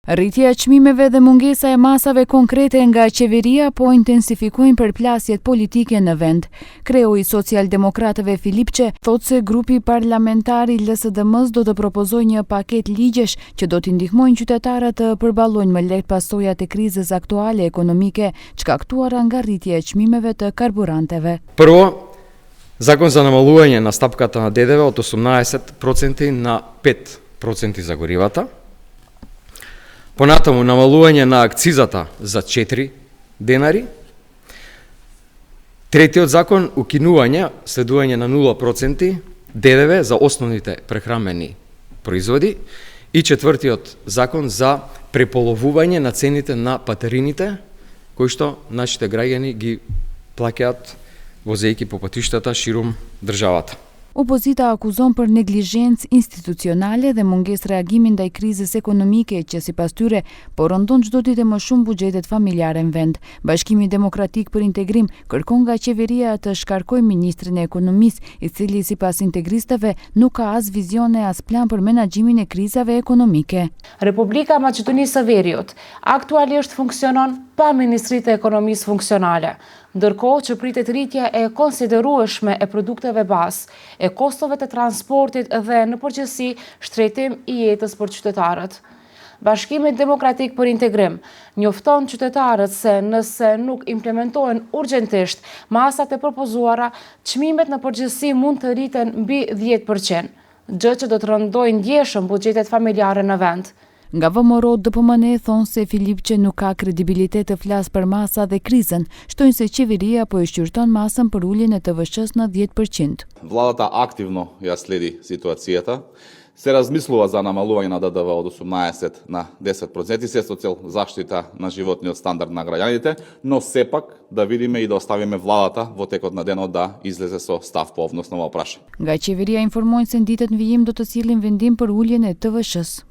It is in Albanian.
Rritja e çmimeve dhe mungesa e masave konkrete nga qeveria po intensifikuajnë përplasjet politike në vend. Kreu I Socialdemokratëve Filipçe thotë se grupi parlamentar I LSDM-s do të propozojë një paketë ligjesh që do t'i ndihmojnë qytetarët të përballojnë më lehtë pasojat e krizës aktuale ekonomike shkaktuara nga rritja e çmimeve të karburanteve. Прво, закон за намалување на стапката на ДДВ од 18% на 5% за горивата. Понатаму намалување на акцизата за 4 денари. Третиот закон укинување, следување на 0% ДДВ за основните прехранбени производи. И четвртиот закон за преполовување на цените на патерините, кои што нашите граѓани ги плаќаат возејќи по патиштата ширум државата. Opozita akuzon për neglizhencë institucionale dhe mungesë reagimi ndaj krizës ekonomike që sipas tyre po rëndon çdo ditë më shumë buxhetet familjare në vend. Bashkimi Demokratik për Integrim kërkon nga qeveria të shkarkojë ministrin e ekonomisë, I cili sipas integristëve nuk ka as vizione as plan për menaxhimin e krizave ekonomike. Republika e Maqedonisë së Veriut aktualisht funksionon pa Ministritë e Ekonomisë funksionale, ndërkohë që pritet rritja e konsiderueshme e produkteve bazë, e kostove të transportit dhe në përgjithësi shtretim I jetës për qytetarët. Bashkimi Demokratik për Integrim njofton qytetarët se nëse nuk implementohen urgjentisht masat e propozuara, çmimet në përgjithësi mund të rriten mbi 10%, gjë që do të rëndojë ndjeshëm buxhetet familjare në vend. Nga vëmorot DPMN thonë se Filipçe nuk ka kredibilitet të flasë për masa dhe krizën, shtojnë se qeveria po I shqyrton masën për uljen e TVSH-s në 10%. Владата активно ја следи ситуацијата, се размислува за намалување на ДДВ од 18 на 10%, се со цел заштита на животниот стандард на граѓаните, но сепак да видиме и да оставиме владата во текот на денот да излезе со став по однос на ова прашање. Nga qeveria informojnë se në ditët në vijim do të sillin vendim për uljen e TVSH-s.